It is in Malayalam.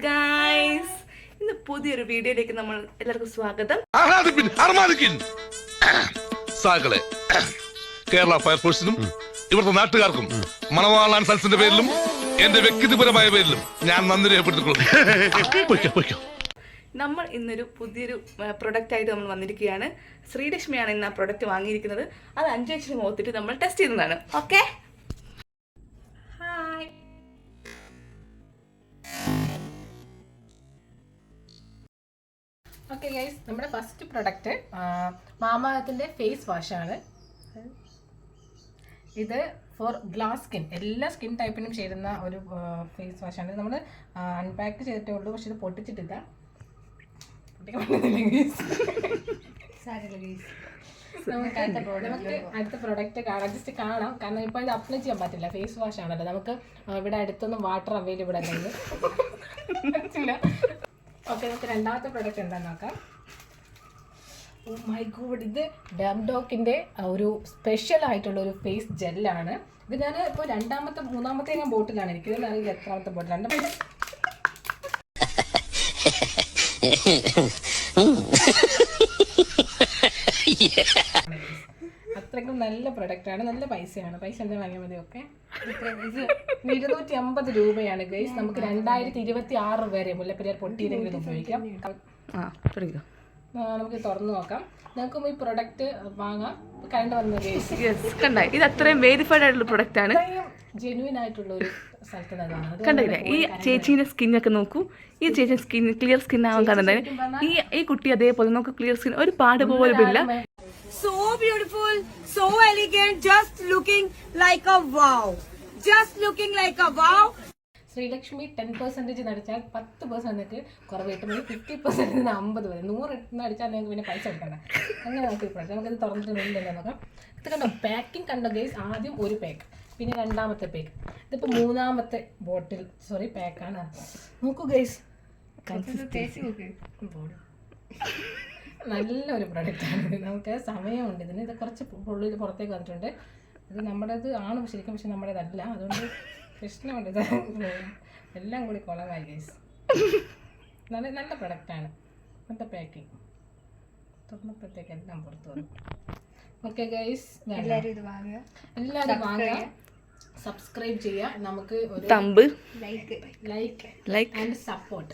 ഗൈസ്, ഇന്ന് പുതിയൊരു വീഡിയോയിലേക്ക് നമ്മൾ എല്ലാവർക്കും സ്വാഗതം. കേരള ഫയർഫോഴ്സിനും ഇവിടുത്തെ നാട്ടുകാർക്കും മണവാളാൻ സൽസിന്റെ പേരിലും എന്റെ വ്യക്തിപരമായ പേരിലും ഞാൻ നന്ദി രേഖപ്പെടുത്തിക്കൊള്ളുന്നു. നമ്മൾ ഇന്നൊരു പുതിയൊരു പ്രൊഡക്റ്റ് ആയിട്ട് നമ്മൾ വന്നിരിക്കുകയാണ്. ശ്രീലക്ഷ്മിയാണ് ഇന്ന് ആ പ്രൊഡക്റ്റ് വാങ്ങിയിരിക്കുന്നത്. അത് 5 ലക്ഷം ഓത്തിട്ട് നമ്മൾ ടെസ്റ്റ് ചെയ്യുന്നതാണ്. Okay, hi. ഓക്കെ ഗൈസ്, നമ്മുടെ ഫസ്റ്റ് പ്രൊഡക്റ്റ് മാമാഅർത്തിന്റെ ഫേസ് വാഷാണ്. ഇത് ഫോർ ഗ്ലാസ് സ്കിൻ, എല്ലാ സ്കിൻ ടൈപ്പിനും ചേരുന്ന ഒരു ഫേസ് വാഷാണ്. നമ്മൾ അൺപാക്ക് ചെയ്തിട്ടേ ഉള്ളൂ, പക്ഷെ ഇത് പൊട്ടിച്ചിട്ടില്ല. നമുക്ക് അടുത്ത പ്രൊഡക്റ്റ് കാണാം, ജസ്റ്റ് കാണാം. കാരണം ഇപ്പോൾ ഇത് അപ്ലൈ ചെയ്യാൻ പറ്റില്ല, ഫേസ് വാഷ് ആണല്ലോ. നമുക്ക് ഇവിടെ അടുത്തൊന്നും വാട്ടർ അവൈലബിൾ അല്ലെങ്കിൽ പറ്റില്ല. ഓക്കെ, നമുക്ക് രണ്ടാമത്തെ പ്രൊഡക്റ്റ് എന്താണെന്ന് നോക്കാം. ഓ മൈ ഗോഡ്, ഇത് ഡംഡോക്കിൻ്റെ ഒരു സ്പെഷ്യൽ ആയിട്ടുള്ള ഒരു ഫേസ് ജെല്ലാണ്. ഇത് ഞാൻ ഇപ്പോൾ മൂന്നാമത്തെ ഞാൻ ബോട്ടിലാണ്. എനിക്കിതിൽ അറിയില്ല എത്രാമത്തെ ബോട്ടിലാണ്. അത്രയ്ക്കും നല്ല പ്രൊഡക്റ്റാണ്, നല്ല പൈസയാണ്. പൈസ എന്താ വാങ്ങിയാൽ മതി. ഓക്കെ, 250 രൂപയാണ് ഗൈസ്. നമുക്ക് 2026 വരെ മുല്ലപ്പെരിയാർ പൊട്ടിയിലെങ്കിലും ഉപയോഗിക്കാം. നമുക്ക് തുറന്നു നോക്കാം. നമുക്കും ഈ പ്രൊഡക്റ്റ് വാങ്ങാം. കണ്ടു വന്നത് ഇത് അത്രയും വെരിഫൈഡ് ആയിട്ടുള്ള പ്രൊഡക്റ്റ് ആണ്, ജെന്യൂൻ ആയിട്ടുള്ള ഒരു സ്ഥലത്ത്. കണ്ടില്ലേ, ഈ ചേച്ചീന്റെ സ്കിന്നൊക്കെ നോക്കൂ. ഈ ചേച്ചി സ്കിൻ ക്ലിയർ സ്കിൻ ആവാൻ കാണുന്നത്. ഈ കുട്ടി അതേപോലെ നമുക്ക് ക്ലിയർ സ്കിൻ, ഒരു പാട് പോലും ഇല്ല. So beautiful, so elegant, just looking like a wow. Just looking like a wow. Sreelakshmi 10% അടിച്ചാൽ 10% നിങ്ങൾക്ക് കുറവ് കിട്ടും. 50% 50 വരെ 100 അടിച്ചാൽ നിങ്ങൾക്ക് പിന്നെ പൈസ കൊടുക്കണ്ട. അങ്ങനെ നമുക്ക് ഇപ്പോൾ നമുക്കത് തുറന്നിട്ടുണ്ടല്ലോ നോക്കാം. ഇത് കണ്ടോ, പാക്കിംഗ് കണ്ടോ ഗൈസ്. ആദ്യം ഒരു പാക്ക്, പിന്നെ രണ്ടാമത്തെ പാക്ക്. ഇതിപ്പോൾ മൂന്നാമത്തെ ബോട്ടിൽ പാക്കാണ്. നോക്കൂ ഗൈസ്, നല്ലൊരു പ്രൊഡക്റ്റാണ്. നമുക്ക് സമയമുണ്ട് ഇതിന്. ഇത് കുറച്ച് ഉള്ളിൽ പുറത്തേക്ക് വന്നിട്ടുണ്ട്. ഇത് നമ്മുടേത് ആണ് ശരിക്കും, പക്ഷെ നമ്മുടേതല്ല. അതുകൊണ്ട് പ്രശ്നമുണ്ട്. ഇത് എല്ലാം കൂടി കുളമായി ഗൈസ്. നല്ല പ്രൊഡക്റ്റാണ്. നല്ല പാക്കിങ്, തുറന്നപ്പോഴത്തേക്ക് എല്ലാം പുറത്ത് വന്നു. ഓക്കെ ഗൈസ്, എല്ലാവരും വാങ്ങുക, സബ്സ്ക്രൈബ് ചെയ്യുക. നമുക്ക് ഒരു തമ്പ് ലൈക്ക് ആൻഡ് സപ്പോർട്ട്.